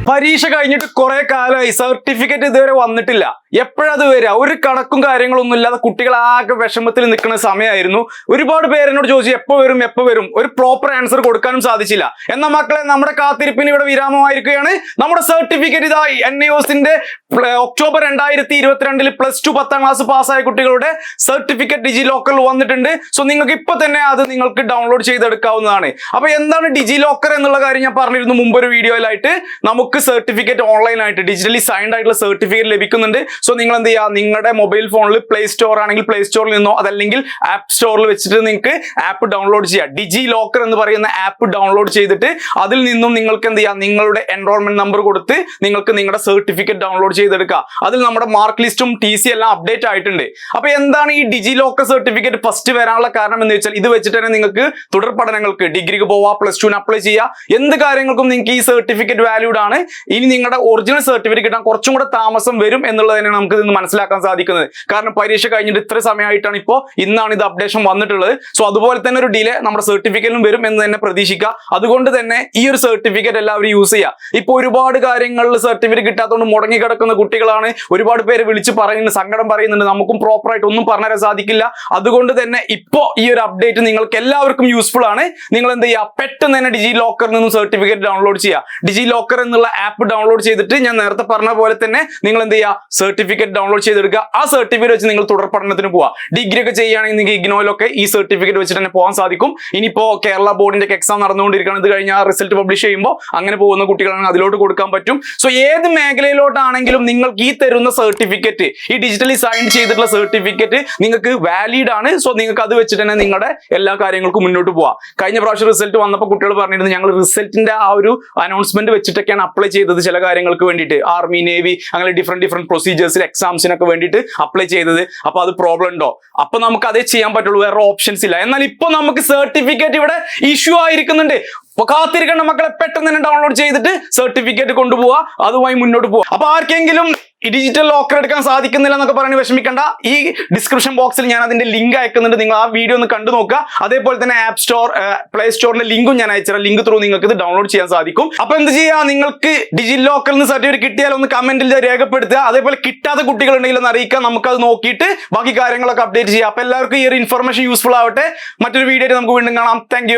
പരീക്ഷ കഴിഞ്ഞിട്ട് കുറെ കാലമായി സർട്ടിഫിക്കറ്റ് ഇതുവരെ വന്നിട്ടില്ല. എപ്പോഴത് വരിക? ഒരു കണക്കും കാര്യങ്ങളൊന്നും ഇല്ലാതെ കുട്ടികൾ ആകെ വിഷമത്തിൽ നിൽക്കുന്ന സമയമായിരുന്നു. ഒരുപാട് പേരെന്നോട് ചോദിച്ചു എപ്പോ വരും. ഒരു പ്രോപ്പർ ആൻസർ കൊടുക്കാനും സാധിച്ചില്ല. എന്നാൽ മക്കളെ, നമ്മുടെ കാത്തിരിപ്പിന് ഇവിടെ വിരാമമായിരിക്കുകയാണ്. നമ്മുടെ സർട്ടിഫിക്കറ്റ് ഇതാ നിയോസിന്റെ ഒക്ടോബർ 2022 +2 10ാം ക്ലാസ് പാസ്സായ കുട്ടികളുടെ സർട്ടിഫിക്കറ്റ് ഡിജിലോക്കറിൽ വന്നിട്ടുണ്ട്. സോ നിങ്ങൾക്ക് ഇപ്പൊ തന്നെ അത് നിങ്ങൾക്ക് ഡൗൺലോഡ് ചെയ്തെടുക്കാവുന്നതാണ്. അപ്പൊ എന്താണ് ഡിജിലോക്കർ എന്നുള്ള കാര്യം ഞാൻ പറഞ്ഞിരുന്നു മുമ്പൊരു വീഡിയോയിലായിട്ട്. നമുക്ക് സർട്ടിഫിക്കറ്റ് ഓൺലൈനായിട്ട് ഡിജിറ്റലി സൈൻഡ് ആയിട്ടുള്ള സർട്ടിഫിക്കറ്റ് ലഭിക്കുന്നുണ്ട്. സോ നിങ്ങൾ എന്ത് ചെയ്യുക, നിങ്ങളുടെ മൊബൈൽ ഫോണിൽ പ്ലേ സ്റ്റോർ ആണെങ്കിൽ പ്ലേ സ്റ്റോറിൽ നിന്നോ അതല്ലെങ്കിൽ ആപ്പ് സ്റ്റോറിൽ വെച്ചിട്ട് നിങ്ങൾക്ക് ആപ്പ് ഡൗൺലോഡ് ചെയ്യാം. ഡിജിലോക്കർ എന്ന് പറയുന്ന ആപ്പ് ഡൗൺലോഡ് ചെയ്തിട്ട് അതിൽ നിന്നും നിങ്ങൾക്ക് എന്ത് ചെയ്യാം, നിങ്ങളുടെ എൻറോൾമെന്റ് നമ്പർ കൊടുത്ത് നിങ്ങൾക്ക് നിങ്ങളുടെ സർട്ടിഫിക്കറ്റ് ഡൗൺലോഡ് ചെയ്തെടുക്കുക. അതിൽ നമ്മുടെ മാർക്ക് ലിസ്റ്റും TC എല്ലാം അപ്ഡേറ്റ് ആയിട്ടുണ്ട്. അപ്പൊ എന്താണ് ഈ ഡിജിലോക്കർ സർട്ടിഫിക്കറ്റ് ഫസ്റ്റ് വരാനുള്ള കാരണം എന്ന് വെച്ചാൽ, ഇത് വെച്ചിട്ട് തന്നെ നിങ്ങൾക്ക് തുടർ പഠനങ്ങൾക്ക് ഡിഗ്രിക്ക് പോവാം, +2 അപ്ലൈ ചെയ്യാം. എന്ത് കാര്യങ്ങൾക്കും നിങ്ങൾക്ക് ഈ സർട്ടിഫിക്കറ്റ് വാല്യൂഡ് ആണ്. ഇനി നിങ്ങളുടെ ഒറിജിനൽ സർട്ടിഫിക്കറ്റ് കിട്ടാൻ കുറച്ചും കൂടെ താമസം വരും എന്നുള്ളത് തന്നെയാണ് നമുക്ക് ഇന്ന് മനസ്സിലാക്കാൻ സാധിക്കുന്നത്. കാരണം പരീക്ഷ കഴിഞ്ഞിട്ട് ഇത്ര സമയമായിട്ടാണ് ഇന്നാണ് ഇത് അപ്ഡേഷൻ വന്നിട്ടുള്ളത്. സോ അതുപോലെ തന്നെ ഒരു ഡിലേ നമ്മുടെ സർട്ടിഫിക്കറ്റിലും വരും എന്ന് തന്നെ പ്രതീക്ഷിക്കുക. അതുകൊണ്ട് തന്നെ ഈ ഒരു സർട്ടിഫിക്കറ്റ് എല്ലാവരും യൂസ് ചെയ്യുക. ഇപ്പൊ ഒരുപാട് കാര്യങ്ങളിൽ സർട്ടിഫിക്കറ്റ് കിട്ടാത്തതുകൊണ്ട് മുടങ്ങി കിടക്കുന്ന കുട്ടികളാണ്. ഒരുപാട് പേര് വിളിച്ച് പറയുന്നുണ്ട്, സങ്കടം പറയുന്നുണ്ട്, നമുക്കും പ്രോപ്പർ ആയിട്ട് ഒന്നും പറഞ്ഞുതരാൻ സാധിക്കില്ല. അതുകൊണ്ട് തന്നെ ഇപ്പോ ഈ ഒരു അപ്ഡേറ്റ് നിങ്ങൾക്ക് എല്ലാവർക്കും യൂസ്ഫുൾ ആണ്. നിങ്ങൾ എന്ത് ചെയ്യുക, പെട്ടെന്ന് തന്നെ ഡിജിലോക്കറിൽ നിന്നും സർട്ടിഫിക്കറ്റ് ഡൗൺലോഡ് ചെയ്യുക. ഡിജിലോക്കർ എന്നുള്ള ആപ്പ് ഡൗൺലോഡ് ചെയ്തിട്ട് ഞാൻ നേരത്തെ പറഞ്ഞ പോലെ തന്നെ നിങ്ങൾ എന്ത് ചെയ്യുക, സർട്ടിഫിക്കറ്റ് ഡൗൺലോഡ് ചെയ്തെടുക്കുക. ആ സർട്ടിഫിക്കറ്റ് വെച്ച് നിങ്ങൾ തുടർ പഠനത്തിന് പോവുക. ഡിഗ്രി ഒക്കെ ചെയ്യുകയാണെങ്കിൽ നിങ്ങൾക്ക് ഇഗ്നോയിലൊക്കെ ഈ സർട്ടിഫിക്കറ്റ് വെച്ചിട്ട് തന്നെ പോകാൻ സാധിക്കും. ഇനിയിപ്പോ കേരള ബോർഡിന്റെ എക്സാം നടന്നുകൊണ്ടിരിക്കുകയാണ്. ഇത് കഴിഞ്ഞാൽ റിസൾട്ട് പബ്ലിഷ് ചെയ്യുമ്പോൾ അങ്ങനെ പോകുന്ന കുട്ടികളാണെങ്കിൽ അതിലോട്ട് കൊടുക്കാൻ പറ്റും. സോ ഏത് മേഖലയിലോട്ടാണെങ്കിലും നിങ്ങൾക്ക് ഈ തരുന്ന സർട്ടിഫിക്കറ്റ്, ഈ ഡിജിറ്റലി സൈൻ ചെയ്തിട്ടുള്ള സർട്ടിഫിക്കറ്റ് നിങ്ങൾക്ക് വാലിഡ് ആണ്. സോ നിങ്ങൾക്ക് അത് വെച്ചിട്ട് തന്നെ നിങ്ങളുടെ എല്ലാ കാര്യങ്ങൾക്കും മുന്നോട്ട് പോവാം. കഴിഞ്ഞ പ്രാവശ്യം റിസൾട്ട് വന്നപ്പോൾ കുട്ടികൾ പറഞ്ഞിരുന്നു, ഞങ്ങൾ റിസൾട്ടിന്റെ ആ ഒരു അനൗൺസ്മെന്റ് വെച്ചിട്ടൊക്കെയാണ് അപ്ലൈ ചെയ്തത് ചില കാര്യങ്ങൾക്ക് വേണ്ടിയിട്ട്. ആർമി, നേവി അങ്ങനെ ഡിഫറെന്റ് പ്രൊസീജിയേഴ്സിൽ എക്സാംസിനൊക്കെ വേണ്ടിയിട്ട് അപ്ലൈ ചെയ്തത്. അപ്പൊ അത് പ്രോബ്ലം ഉണ്ടോ? അപ്പൊ നമുക്ക് അതേ ചെയ്യാൻ പറ്റുള്ളൂ, വേറെ ഓപ്ഷൻസ് ഇല്ല. എന്നാൽ ഇപ്പൊ നമുക്ക് സർട്ടിഫിക്കറ്റ് ഇവിടെ ഇഷ്യൂ ആയിരിക്കുന്നുണ്ട്. അപ്പൊ കാത്തിരിക്കേണ്ട മക്കളെ, പെട്ടെന്ന് തന്നെ ഡൗൺലോഡ് ചെയ്തിട്ട് സർട്ടിഫിക്കറ്റ് കൊണ്ടുപോവുക, അതുമായി മുന്നോട്ട് പോവുക. അപ്പൊ ആർക്കെങ്കിലും ഡിജിറ്റൽ ലോക്കർ എടുക്കാൻ സാധിക്കുന്നില്ല എന്നൊക്കെ പറഞ്ഞ് വിഷമിക്കേണ്ട. ഈ ഡിസ്ക്രിപ്ഷൻ ബോക്സിൽ ഞാൻ അതിന്റെ ലിങ്ക് അയക്കുന്നുണ്ട്. നിങ്ങൾ ആ വീഡിയോ ഒന്ന് കണ്ടു നോക്കുക. അതേപോലെ തന്നെ ആപ്പ് സ്റ്റോർ, പ്ലേ സ്റ്റോറിന്റെ ലിങ്കും ഞാൻ അയച്ചുതരാം. ലിങ്ക് ത്രൂ നിങ്ങൾക്ക് ഇത് ഡൗൺലോഡ് ചെയ്യാൻ സാധിക്കും. അപ്പൊ എന്ത് ചെയ്യുക, നിങ്ങൾക്ക് ഡിജിലോക്കറിൽ നിന്ന് സർട്ടിഫിക്കറ്റ് കിട്ടിയാൽ ഒന്ന് കമന്റിൽ രേഖപ്പെടുത്തുക. അതേപോലെ കിട്ടാത്ത കുട്ടികൾ ഉണ്ടെങ്കിൽ ഒന്ന് അറിയിക്കുക. നമുക്കത് നോക്കിയിട്ട് ബാക്കി കാര്യങ്ങളൊക്കെ അപ്ഡേറ്റ് ചെയ്യാം. അപ്പൊ എല്ലാവർക്കും ഈ ഒരു ഇൻഫർമേഷൻ യൂസ്ഫുൾ ആവട്ടെ. മറ്റൊരു വീഡിയോ നമുക്ക് വീണ്ടും കാണാം. താങ്ക്